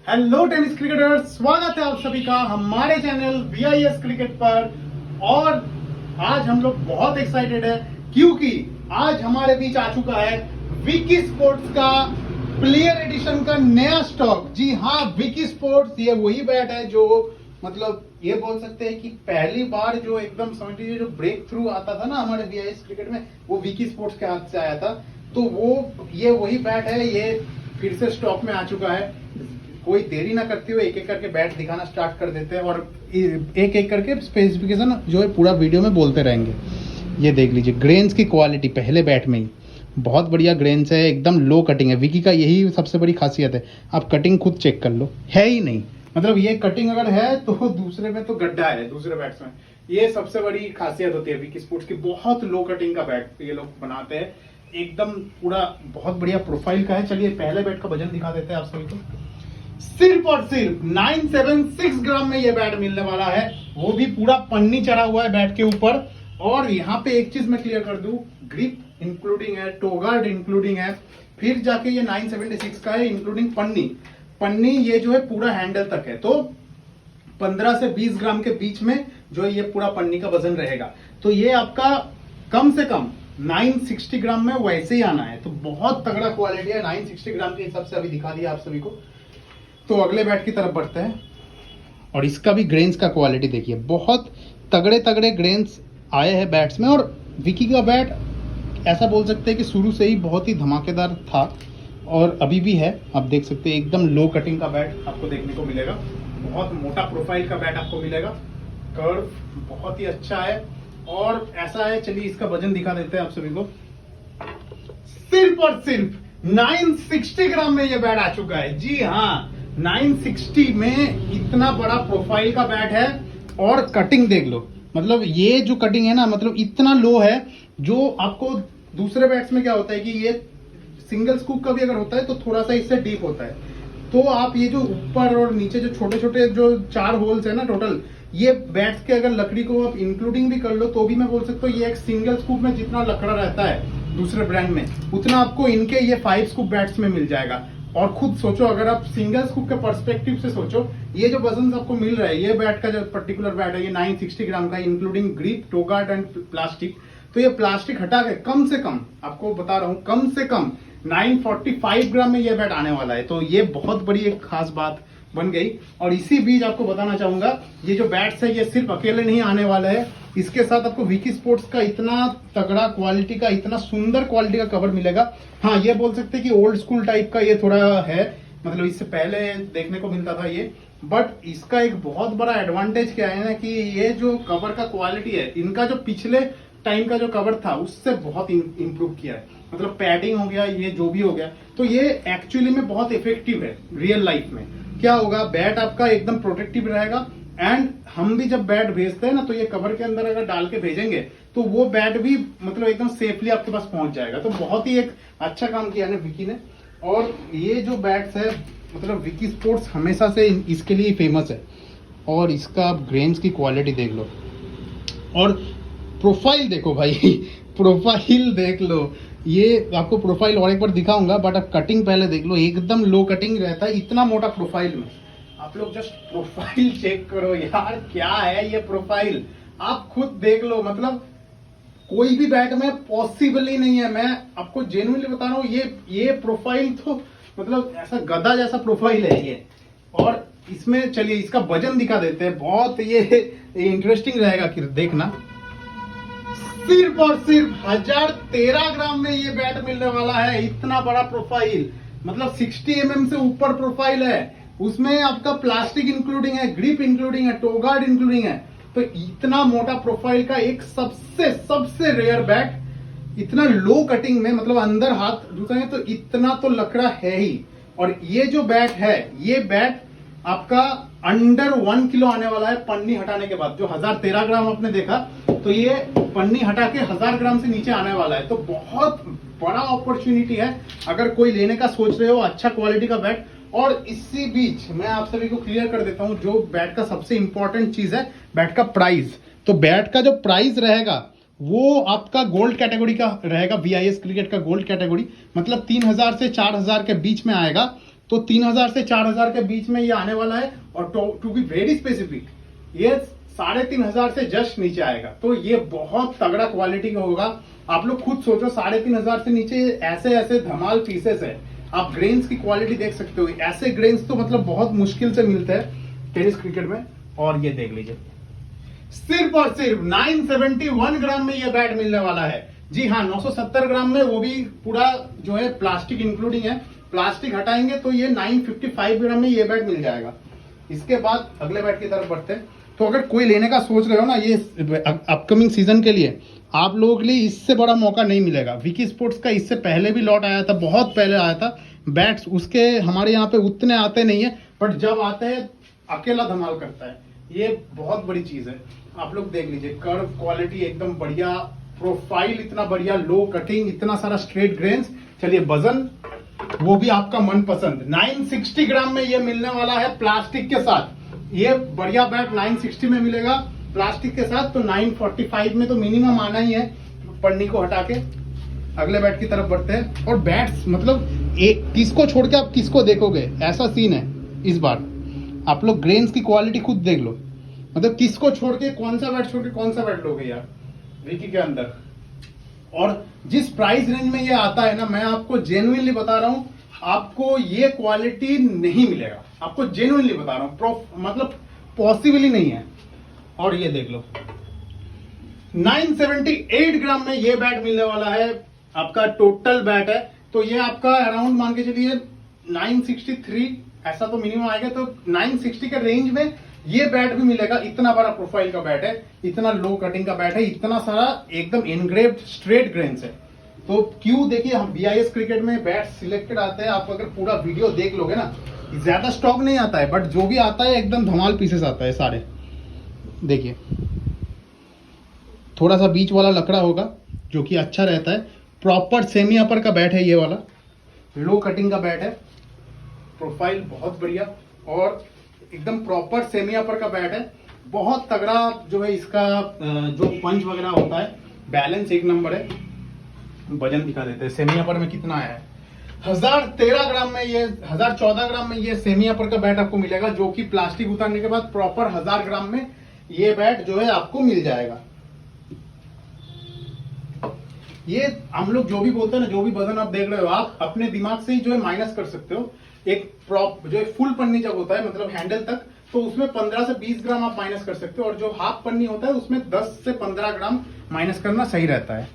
Hello tennis cricketers, स्वागत है आप सभी का हमारे चैनल VIS क्रिकेट पर। और आज हम लोग बहुत एक्साइटेड है क्योंकि आज हमारे बीच आ चुका है विकी स्पोर्ट्स का प्लेयर एडिशन का नया स्टॉक। जी हाँ, विकी स्पोर्ट्स ये वही बैट है जो मतलब ये बोल सकते हैं कि पहली बार जो एकदम समझ लीजिए जो ब्रेक थ्रू आता था ना हमारे VIS क्रिकेट में, वो विकी स्पोर्ट्स के हाथ से आया था। तो वो ये वही बैट है, ये फिर से स्टॉक में आ चुका है। कोई देरी ना करते हुए एक एक करके बैट दिखाना स्टार्ट कर देते हैं और एक एक करके स्पेसिफिकेशन जो है पूरा वीडियो में बोलते रहेंगे। ये देख लीजिए ग्रेन्स की क्वालिटी पहले बैट में ही बहुत बढ़िया ग्रेन्स है, एकदम लो कटिंग है। विकी का यही सबसे बड़ी खासियत है, आप कटिंग खुद चेक कर लो, है ही नहीं। मतलब ये कटिंग अगर है तो दूसरे में तो गड्ढा है, दूसरे बैट्स में। ये सबसे बड़ी खासियत होती है विकी स्पोर्ट्स की, बहुत लो कटिंग का बैट ये लोग बनाते हैं, एकदम पूरा बहुत बढ़िया प्रोफाइल का है। चलिए पहले बैट का वजन दिखा देते हैं आप सभी को। सिर्फ और सिर्फ 976 ग्राम में ये बैट मिलने वाला है, वो भी पूरा पन्नी चढ़ा हुआ है बैट के ऊपर। और यहाँ पे एक चीज मैं क्लियर कर दूं, ग्रिप इंक्लूडिंग है, टो गार्ड इंक्लूडिंग है, फिर जाके ये 976 का है इंक्लूडिंग पन्नी ये जो है पूरा हैंडल तक है। तो 15 से 20 ग्राम के बीच में जो है ये पूरा पन्नी का वजन रहेगा। तो ये आपका कम से कम 960 ग्राम में वैसे ही आना है। तो बहुत तगड़ा क्वालिटी है, 960 ग्राम के हिसाब से अभी दिखा दिया आप सभी को। तो अगले बैट की तरफ बढ़ते हैं और इसका भी ग्रेन्स का क्वालिटी देखिए, बहुत तगड़े तगड़े ग्रेन्स आए हैं बैट्स में। और विकी का बैट ऐसा बोल सकते हैं कि शुरू से ही बहुत ही धमाकेदार था और अभी भी है। आप देख सकते हैं एकदम लो कटिंग का बैट आपको देखने को मिलेगा, बहुत मोटा प्रोफाइल का बैट आपको मिलेगा, कर्व बहुत ही अच्छा है और ऐसा है। चलिए इसका वजन दिखा देते हैं आप सभी को। सिर्फ और सिर्फ 960 ग्राम में ये बैट आ चुका है। जी हाँ, 960 में इतना बड़ा प्रोफाइल का बैट है। और कटिंग देख लो, मतलब ये जो कटिंग है ना, मतलब इतना लो है। जो आपको दूसरे बैट्स में क्या होता है कि ये सिंगल स्कूप का भी अगर होता है तो थोड़ा सा इससे डीप होता है। तो आप ये जो ऊपर और नीचे जो छोटे छोटे जो 4 होल्स है ना टोटल, ये बैट्स के अगर लकड़ी को आप इंक्लूडिंग भी कर लो तो भी मैं बोल सकता हूँ ये एक सिंगल स्कूप में जितना लकड़ा रहता है दूसरे ब्रांड में, उतना आपको इनके ये 5 स्कूप बैट्स में मिल जाएगा। और खुद सोचो, अगर आप सिंगल स्कूप के पर्सपेक्टिव से सोचो, ये जो वजन आपको मिल रहा है, ये बैट का जो पर्टिकुलर बैट है ये 960 ग्राम का including grip, toe guard and plastic. तो ये प्लास्टिक हटा के कम से कम आपको बता रहा हूँ, कम से कम 945 ग्राम में ये बैट आने वाला है। तो ये बहुत बड़ी एक खास बात बन गई। और इसी बीच आपको बताना चाहूंगा, ये जो बैट्स है ये सिर्फ अकेले नहीं आने वाले हैं, इसके साथ आपको विकी स्पोर्ट्स का इतना तगड़ा क्वालिटी का, इतना सुंदर क्वालिटी का कवर मिलेगा। हाँ, ये बोल सकते हैं कि ओल्ड स्कूल टाइप का ये थोड़ा है, मतलब इससे पहले देखने को मिलता था ये। बट इसका एक बहुत बड़ा एडवांटेज क्या है ना कि ये जो कवर का क्वालिटी है, इनका जो पिछले टाइम का जो कवर था उससे बहुत इंप्रूव किया है। मतलब पैडिंग हो गया, ये जो भी हो गया, तो ये एक्चुअली में बहुत इफेक्टिव है। रियल लाइफ में क्या होगा, बैट आपका एकदम प्रोटेक्टिव रहेगा। एंड हम भी जब बैट भेजते हैं ना, तो ये कवर के अंदर अगर डाल के भेजेंगे तो वो बैट भी मतलब एकदम सेफली आपके पास पहुंच जाएगा। तो बहुत ही एक अच्छा काम किया है विकी ने। और ये जो बैट्स है, मतलब विकी स्पोर्ट्स हमेशा से इसके लिए फेमस है। और इसका ग्रेन्स की क्वालिटी देख लो और प्रोफाइल देखो भाई प्रोफाइल देख लो। ये आपको प्रोफाइल और एक बार दिखाऊंगा, बट अब कटिंग पहले देख लो, एकदम लो कटिंग रहता है इतना मोटा प्रोफाइल में। आप लोग जस्ट प्रोफाइल चेक करो यार, क्या है ये प्रोफाइल, आप खुद देख लो। मतलब कोई भी बैट में पॉसिबल ही नहीं है, मैं आपको जेन्युइनली बता रहा हूँ। ये प्रोफाइल तो मतलब ऐसा गधा जैसा प्रोफाइल है ये। और इसमें चलिए इसका वजन दिखा देते हैं, बहुत ये इंटरेस्टिंग रहेगा कि देखना। सिर्फ और सिर्फ 1013 ग्राम में ये बैट मिलने वाला है। इतना बड़ा प्रोफाइल, मतलब 60 mm से ऊपर प्रोफाइल है, उसमें आपका प्लास्टिक इंक्लूडिंग है, ग्रिप इंक्लूडिंग है, टो गार्ड इंक्लूडिंग है। तो इतना मोटा प्रोफाइल का एक सबसे रेयर बैट, इतना लो कटिंग में, मतलब अंदर हाथ घुसेंगे तो इतना तो लकड़ा है ही। और ये जो बैट है, ये बैट आपका अंडर 1 किलो आने वाला है पन्नी हटाने के बाद। जो 1013 ग्राम आपने देखा, तो ये पन्नी हटा के 1000 ग्राम से नीचे आने वाला है। तो बहुत बड़ा अपॉर्चुनिटी है अगर कोई लेने का सोच रहे हो अच्छा क्वालिटी का बैट। और इसी बीच मैं आप सभी को क्लियर कर देता हूं, जो बैट का सबसे इंपॉर्टेंट चीज है, बैट का प्राइस। तो बैट का जो प्राइस रहेगा वो आपका गोल्ड कैटेगरी का रहेगा, VIS क्रिकेट का गोल्ड कैटेगरी, मतलब 3000 से 4000 के बीच में आएगा। तो 3000 से 4000 के बीच में ये आने वाला है। और टू बी वेरी स्पेसिफिक, ये 3500 से जस्ट नीचे आएगा। तो ये बहुत तगड़ा क्वालिटी का होगा। आप लोग खुद सोचो, 3500 से नीचे ऐसे ऐसे धमाल पीसेस है। आप ग्रेन्स की क्वालिटी देख सकते हो, ऐसे ग्रेन्स तो मतलब बहुत मुश्किल से मिलते हैं टेनिस क्रिकेट में। और ये देख लीजिए, सिर्फ और सिर्फ 971 ग्राम में ये बैट मिलने वाला है। जी हाँ, 970 ग्राम में, वो भी पूरा जो है प्लास्टिक इंक्लूडिंग है। प्लास्टिक हटाएंगे तो ये 955 ग्राम में ये बैट मिल जाएगा। इसके बाद अगले बैट की तरफ बढ़ते हैं। तो अगर कोई लेने का सोच रहे हो ना, ये अपकमिंग सीजन के लिए, आप लोगों के लिए इससे बड़ा मौका नहीं मिलेगा। विकी स्पोर्ट्स का इससे पहले भी लॉट आया था, बहुत पहले आया था बैट्स, उसके हमारे यहाँ पे उतने आते नहीं है, बट जब आते हैं अकेला धमाल करता है। ये बहुत बड़ी चीज है। आप लोग देख लीजिए, कर्व क्वालिटी एकदम बढ़िया, प्रोफाइल इतना बढ़िया, लो कटिंग, इतना सारा स्ट्रेट ग्रेन्स। चलिए वजन, वो भी आपका मनपसंद, 960 ग्राम में ये मिलने वाला है प्लास्टिक के साथ। ये बढ़िया बैट 960 में मिलेगा प्लास्टिक के साथ। तो 945 में तो मिनिमम आना ही है। पन्नी को हटा के अगले बैट की तरफ बढ़ते हैं। और बैट्स मतलब एक किसको छोड़ के आप किसको देखोगे, ऐसा सीन है इस बार। आप लोग ग्रेन्स की क्वालिटी खुद देख लो, मतलब किसको छोड़ के कौन सा बैट छोड़ के कौन सा बैट लोगे यार विकी के अंदर। और जिस प्राइस रेंज में ये आता है ना, मैं आपको जेन्युइनली बता रहा हूं, आपको ये क्वालिटी नहीं मिलेगा। आपको जेन्युइनली बता रहा हूं, मतलब पॉसिबल ही नहीं है। और ये देख लो, 978 ग्राम में ये बैट मिलने वाला है। आपका टोटल बैट है, तो ये आपका अराउंड मान के चलिए 963 ऐसा तो मिनिमम आएगा। तो 960 के रेंज में ये बैट भी मिलेगा। इतना बड़ा प्रोफाइल का बैट है, इतना लो कटिंग का बैट है, इतना सारा एकदम इनग्रेव्ड स्ट्रेट ग्रेन्स है। तो क्यों, देखिए हम बीआईएस क्रिकेट में बैट सिलेक्टेड आते हैं। आप अगर पूरा वीडियो देख लोगे ना, ज्यादा स्टॉक नहीं आता है, बट जो भी आता है एकदम धमाल पीसेस आता है सारे। देखिए थोड़ा सा बीच वाला लकड़ा होगा जो कि अच्छा रहता है। प्रॉपर सेमी अपर का बैट है ये वाला, लो कटिंग का बैट है, प्रोफाइल बहुत बढ़िया और एकदम प्रॉपर सेमी अपर का बैट है। बहुत तगड़ा जो है इसका जो पंच वगैरह होता है, बैलेंस एक नंबर है। वजन दिखा देते हैं, सेमी अपर में कितना आया है। 1013 ग्राम में ये 1014 ग्राम में ये सेमी अपर का बैट आपको मिलेगा, जो कि प्लास्टिक उतारने के बाद प्रॉपर 1000 ग्राम में ये बैट जो है आपको मिल जाएगा। ये हम लोग जो भी बोलते हैं ना, जो भी वजन आप देख रहे हो, आप अपने दिमाग से ही जो है माइनस कर सकते हो। एक प्रॉप जो फुल पन्नी जब होता है, मतलब हैंडल तक, तो उसमें 15 से 20 ग्राम आप माइनस कर सकते हो। और जो हाफ पन्नी होता है उसमें 10 से 15 ग्राम माइनस करना सही रहता है।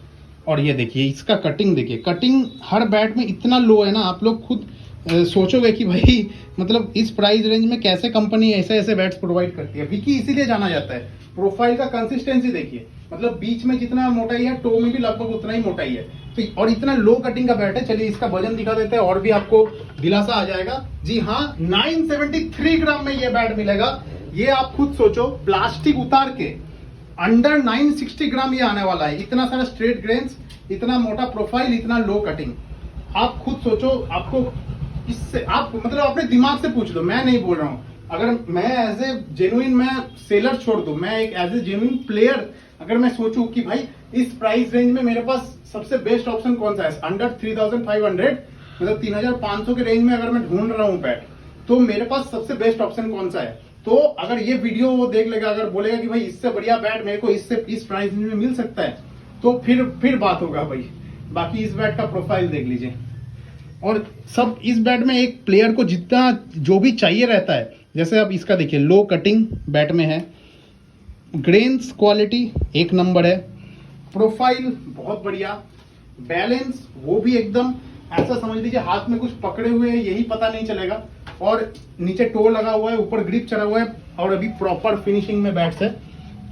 और ये देखिए इसका कटिंग, देखिए कटिंग हर बैट में इतना लो है ना, आप लोग खुद सोचोगे कि भाई मतलब इस प्राइस रेंज में कैसे कंपनी ऐसे ऐसे बैट्स प्रोवाइड करती है। विकी इसीलिए जाना जाता है। प्रोफाइल का कंसिस्टेंसी देखिए, मतलब बीच में जितना मोटाई है, टो में भी लगभग उतना ही मोटाई है। तो और इतना लो कटिंग का बैट है। चलिए इसका वजन दिखा देते हैं और भी आपको दिलासा आ जाएगा। जी हाँ, 973 ग्राम में ये बैट मिलेगा। ये आप खुद सोचो, प्लास्टिक उतार के अंडर 960 ग्राम ये आने वाला है। इतना सारा स्ट्रेट ग्रेन्स, इतना मोटा प्रोफाइल, इतना लो कटिंग। आप खुद सोचो, आपको इससे आप मतलब अपने दिमाग से पूछ लो, मैं नहीं बोल रहा हूं। अगर मैं एज ए जेन्युइन, मैं सेलर छोड़ दो, मैं एक एज ए जेन्युइन प्लेयर अगर मैं सोचूं कि भाई इस प्राइस रेंज में मेरे पास सबसे बेस्ट ऑप्शन कौन सा है, अंडर 3500 मतलब 3500 के रेंज में अगर मैं ढूंढ रहा हूं बैट, तो मेरे पास सबसे बेस्ट ऑप्शन कौन सा है। तो अगर ये वीडियो वो देख लेगा, अगर बोलेगा कि भाई इससे बढ़िया बैट मेरे को इस प्राइस रेंज में मिल सकता है, तो फिर बात होगा भाई। बाकी इस बैट का प्रोफाइल देख लीजिए। और सब इस बैट में एक प्लेयर को जितना जो भी चाहिए रहता है, जैसे आप इसका देखिए, लो कटिंग बैट में है, ग्रेन्स क्वालिटी एक नंबर है, प्रोफाइल बहुत बढ़िया, बैलेंस वो भी एकदम ऐसा समझ लीजिए हाथ में कुछ पकड़े हुए हैं यही पता नहीं चलेगा। और नीचे टो लगा हुआ है, ऊपर ग्रिप चढ़ा हुआ है, और अभी प्रॉपर फिनिशिंग में बैट्स है।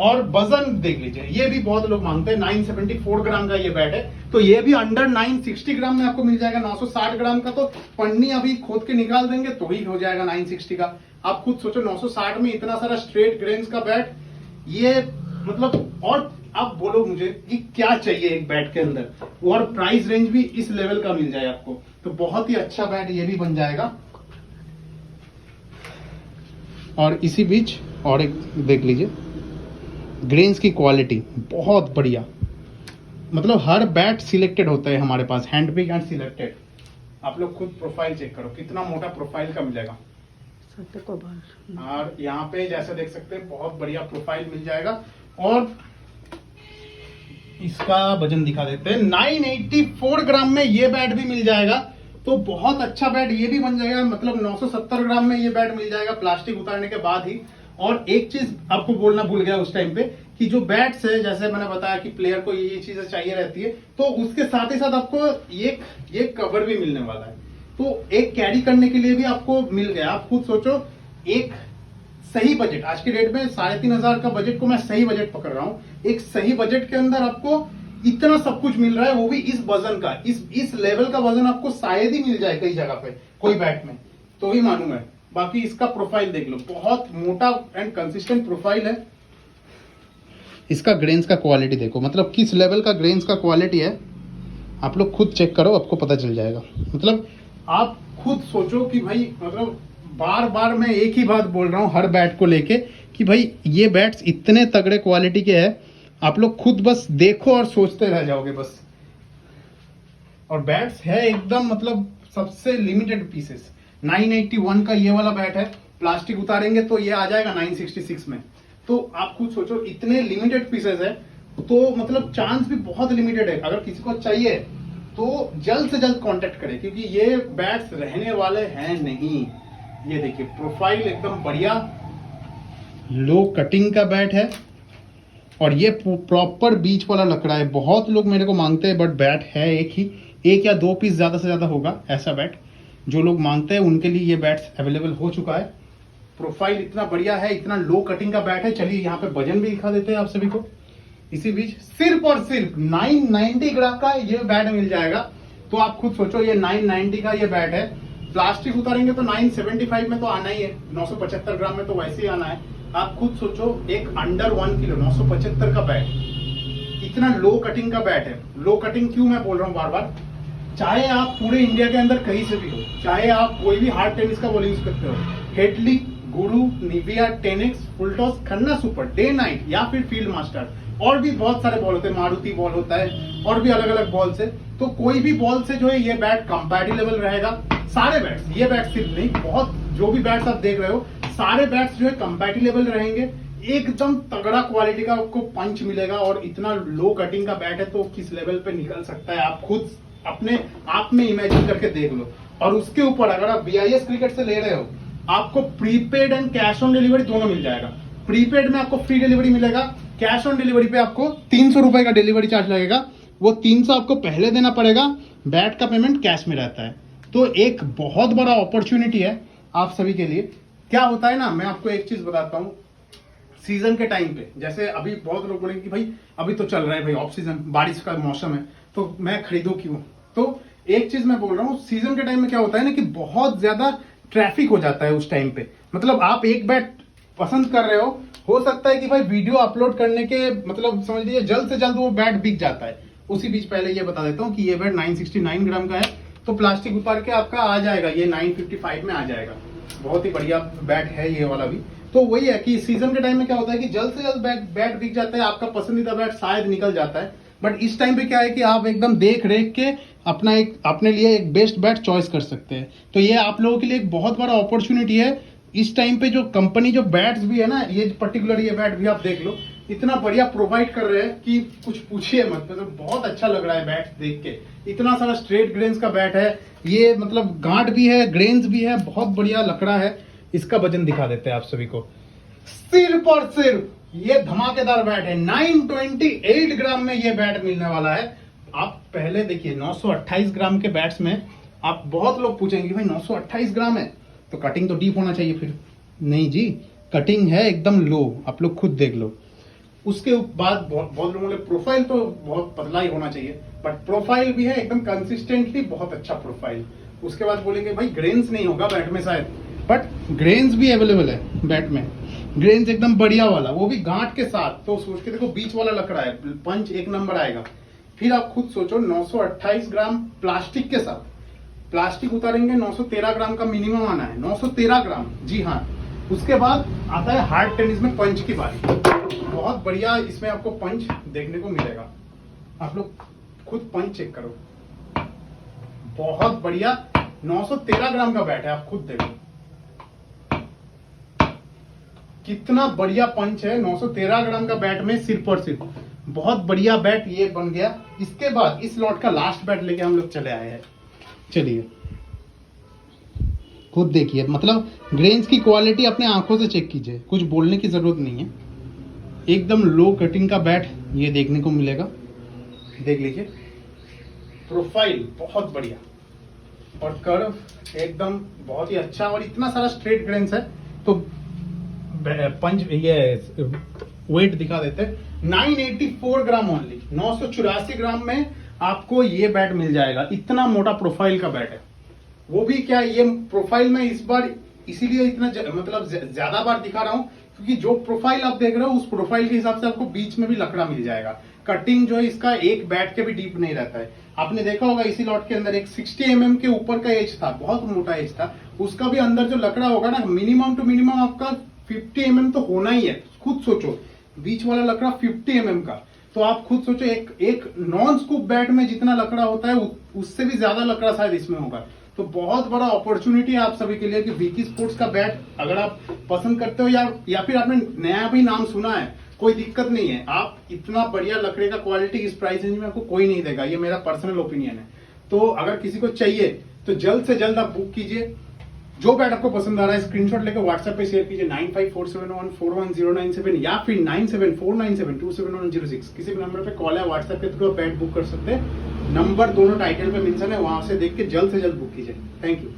और वजन देख लीजिए, ये भी बहुत लोग मांगते हैं, 974 ग्राम का ये बैट है। तो ये भी अंडर 960 ग्राम में आपको मिल जाएगा। 960 ग्राम का तो पन्नी अभी खोद के निकाल देंगे तो ही हो जाएगा 960 का। आप खुद सोचो, 960 में इतना सारा स्ट्रेट ग्रेन्स का बैट, ये मतलब, और आप बोलो मुझे कि क्या चाहिए एक बैट के अंदर, और प्राइस रेंज भी इस लेवल का मिल जाए आपको, तो बहुत ही अच्छा बैट ये भी बन जाएगा। और इसी बीच और एक देख लीजिए, ग्रेन्स की क्वालिटी बहुत बढ़िया, मतलब हर बैट सिलेक्टेड होता है हमारे पास, हैंड पिक एंड सिलेक्टेड। आप लोग खुद प्रोफाइल चेक करो, कितना मोटा प्रोफाइल का मिलेगा। और यहाँ पे जैसे देख सकते हैं बहुत बढ़िया प्रोफाइल मिल जाएगा। और इसका वजन दिखा देते हैं, 984 ग्राम में ये बैट भी मिल जाएगा। तो बहुत अच्छा बैट ये भी बन जाएगा, मतलब 970 ग्राम में ये बैट मिल जाएगा प्लास्टिक उतारने के बाद ही। और एक चीज आपको बोलना भूल गया उस टाइम पे कि जो बैट्स है, जैसे मैंने बताया कि प्लेयर को ये चीजें चाहिए रहती है, तो उसके साथ ही साथ आपको ये कवर भी मिलने वाला है। तो एक कैरी करने के लिए भी आपको मिल गया। आप खुद सोचो, एक सही बजट, आज की डेट में 3500 का बजट को मैं सही बजट पकड़ रहा हूँ, एक सही बजट के अंदर आपको इतना सब कुछ मिल रहा है, वो भी इस वजन का, इस लेवल का वजन आपको शायद ही मिल जाए कई जगह पे कोई बैट में, तो ही मालूम है। बाकी इसका प्रोफाइल देख लो, बहुत मोटा एंड कंसिस्टेंट प्रोफाइल है। इसका ग्रेन्स का क्वालिटी देखो, मतलब किस लेवल का ग्रेन्स का क्वालिटी है, आप लोग खुद चेक करो, आपको पता चल जाएगा। मतलब आप खुद सोचो कि भाई, मतलब बार बार मैं एक ही बात बोल रहा हूँ हर बैट को लेके कि भाई ये बैट्स इतने तगड़े क्वालिटी के हैं, आप लोग खुद बस देखो और सोचते रह जाओगे बस। और बैट्स है एकदम, मतलब सबसे लिमिटेड पीसेस। 981 का ये वाला बैट है, प्लास्टिक उतारेंगे तो ये आ जाएगा 966 में। तो आप खुद सोचो, इतने लिमिटेड पीसेस है, तो मतलब चांस भी बहुत लिमिटेड है। अगर किसी को चाहिए तो जल्द से जल्द कांटेक्ट करें, क्योंकि ये बैट्स रहने वाले हैं नहीं। ये देखिए प्रोफाइल एकदम बढ़िया, लो कटिंग का बैट है, और ये प्रॉपर बीच वाला लकड़ा है। बहुत लोग मेरे को मांगते हैं, बट बैट है एक या दो पीस ज्यादा से ज्यादा होगा ऐसा बैट। जो लोग मांगते हैं उनके लिए ये बैट्स अवेलेबल हो चुका है। प्रोफाइल इतना बढ़िया है, इतना लो कटिंग का बैट है। चलिए यहाँ पे वजन भी दिखा देते हैं आप सभी को। इसी बीच सिर्फ और सिर्फ 990 ग्राम का ये बैट मिल जाएगा। तो आप खुद सोचो, ये 990 का ये बैट है, प्लास्टिक उतारेंगे तो 975 में तो आना ही है, 975 ग्राम में तो वैसे ही आना है। आप खुद सोचो, एक अंडर 1 किलो 975 का बैट, इतना लो कटिंग का बैट है। लो कटिंग क्यों मैं बोल रहा हूँ बार बार, चाहे आप पूरे इंडिया के अंदर कहीं से भी हो, चाहे आप कोई भी हार्ड टेनिस का बॉल यूज करते हो, Headley, Guru, Nivia, Tenix, full toss, Khanna super, day night या फिर फील्ड मास्टर, और भी बहुत सारे बॉल होते हैं, मारुति बॉल होता है, और भी अलग अलग बॉल से। तो कोई भी बॉल से जो है ये बैट कंपैटिबल रहेगा। सारे बैट्स, ये बैट सिर्फ नहीं, बहुत जो भी बैट्स आप देख रहे हो, सारे बैट्स जो है कंपैटिबल रहेंगे। एकदम तगड़ा क्वालिटी का आपको पंच मिलेगा। और इतना लो कटिंग का बैट है, तो किस लेवल पे निकल सकता है आप खुद अपने आप में इमेजिन करके देख लो। और उसके ऊपर अगर आप VIS क्रिकेट से ले रहे हो, आपको prepaid and cash on delivery दोनों मिल जाएगा। प्रीपेड में आपको फ्री डिलीवरी मिलेगा, कैश ऑन डिलीवरी पे आपको 300 रुपए का डिलीवरी चार्ज लगेगा। वो 300 आपको पहले देना पड़ेगा, बैट का पेमेंट कैश में रहता है। तो एक बहुत बड़ा अपॉर्चुनिटी है आप सभी के लिए। क्या होता है ना, मैं आपको एक चीज बताता हूँ, सीजन के टाइम पे, जैसे अभी बहुत लोग बोलेंगे कि भाई अभी तो चल रहा है भाई ऑफ सीजन, बारिश का मौसम है, तो मैं खरीदूं क्यों। तो एक चीज मैं बोल रहा हूँ, सीजन के टाइम में क्या होता है ना कि बहुत ज्यादा ट्रैफिक हो जाता है उस टाइम पे। मतलब आप एक बैट पसंद कर रहे हो सकता है कि भाई वीडियो अपलोड करने के मतलब समझ लीजिए जल्द से जल्द वो बैट बिक जाता है। उसी बीच पहले ये बता देता हूँ कि ये बैट 969 ग्राम का है, तो प्लास्टिक उतार के आपका आ जाएगा, ये 955 में आ जाएगा। बहुत ही बढ़िया बैट है ये वाला भी। तो वही है कि सीजन के टाइम में क्या होता है कि जल्द से जल्द बैट बिक जाता है, आपका पसंदीदा बैट शायद निकल जाता है। बट इस टाइम पे क्या है कि आप एकदम देख रेख के अपने लिए एक बेस्ट बैट चॉइस कर सकते हैं। तो ये आप लोगों के लिए एक बहुत बड़ा अपॉर्चुनिटी है। इस टाइम पे जो कंपनी जो बैट्स भी है ना, ये पर्टिकुलर ये बैट भी आप देख लो, इतना बढ़िया प्रोवाइड कर रहे हैं कि कुछ पूछिए मत। मतलब बहुत अच्छा लग रहा है बैट देख के। इतना सारा स्ट्रेट ग्रेन्स का बैट है ये, मतलब गांठ भी है, ग्रेन्स भी है, बहुत बढ़िया लकड़ा है। इसका वजन दिखा देते हैं आप सभी को। सिर्फ और सिर्फ ये धमाकेदार बैट है, 928 ग्राम में ये बैट मिलने वाला है। आप पहले देखिए 928 ग्राम के बैट्स में, आप बहुत लोग पूछेंगे भाई 928 ग्राम है तो कटिंग तो डीप होना चाहिए। फिर नहीं जी, कटिंग है एकदम लो, आप लोग खुद देख लो। उसके बाद बहुत लोगों ने प्रोफाइल तो बहुत पतला ही होना चाहिए, बट प्रोफाइल भी है एकदम कंसिस्टेंटली बहुत अच्छा प्रोफाइल। उसके बाद बोलेंगे भाई ग्रेन्स नहीं होगा बैट में शायद, बट ग्रेन्स भी अवेलेबल है बैट में। ग्रेन्स एकदम बढ़िया वाला, वो भी गांठ के साथ। तो सोच के देखो, बीच वाला लकड़ा है, पंच एक नंबर आएगा। फिर आप खुद सोचो 928 ग्राम प्लास्टिक के साथ, प्लास्टिक उतारेंगे 913 ग्राम का मिनिमम आना है, 913 ग्राम, जी हाँ। उसके बाद आता है हार्ड टेनिस में पंच की बारी। बहुत बढ़िया इसमें आपको पंच देखने को मिलेगा, आप लोग खुद पंच चेक करो, बहुत बढ़िया। 913 ग्राम का बैट है, आप खुद देखो कितना बढ़िया पंच है। 913 ग्राम का बैट में सिर्फ और सिर्फ बहुत बढ़िया बैट ये बन गया। इसके बाद इस लॉट का लास्ट बैट लेके हम लोग चले आए हैं। चलिए खुद देखिए, मतलब ग्रेन्स की क्वालिटी अपने आंखों से चेक कीजिए, कुछ बोलने की जरूरत नहीं है। एकदम लो कटिंग का बैट ये देखने को मिलेगा, देख लीजिए। प्रोफाइल बहुत बढ़िया और कर्व एकदम बहुत ही अच्छा, और इतना सारा स्ट्रेट ग्रेन्स है। तो पंच ये वेट दिखा देते हैं, 984 ग्राम ओनली, 984 ग्राम में आपको ये बैट मिल जाएगा। इतना मोटा प्रोफाइल का बैट है, वो भी क्या ये प्रोफाइल में इस बार इसीलिए इतना मतलब ज्यादा बार दिखा रहा हूं क्योंकि जो प्रोफाइल आप देख रहे हो उस प्रोफाइल के हिसाब से आपको बीच में भी लकड़ा मिल जाएगा। कटिंग जो है इसका एक बैट के भी डीप नहीं रहता है। आपने देखा होगा इसी लॉट के अंदर एक 60 mm के ऊपर का एज था, बहुत मोटा एज था, उसका भी अंदर जो लकड़ा होगा ना, मिनिमम टू मिनिमम आपका 50 mm तो होना ही है। खुद सोचो, बीच वाला लकड़ा 50 mm का, तो आप खुद सोचो एक नॉन स्कूप बैट में जितना लकड़ा होता है उससे भी ज्यादा लकड़ा शायद इसमें होगा। तो बहुत बड़ा अपॉर्चुनिटी है आप सभी के लिए कि विकी स्पोर्ट्स का बैट अगर आप पसंद करते हो या फिर आपने नया भी नाम सुना है, कोई दिक्कत नहीं है। आप इतना बढ़िया लकड़े का क्वालिटी इस प्राइस रेंज में आपको कोई नहीं देगा, ये मेरा पर्सनल ओपिनियन है। तो अगर किसी को चाहिए तो जल्द से जल्द आप बुक कीजिए। जो बैट आपको पसंद आ रहा है स्क्रीनशॉट लेकर व्हाट्सएप पे शेयर कीजिए 9547141097 या फिर 9749727106। किसी भी नंबर पे कॉल है, व्हाट्सएप के थ्रू बैट बुक कर सकते हैं। नंबर दोनों टाइटल पे मेंशन है, वहां से देख के जल्द से जल्द बुक कीजिए। Thank you.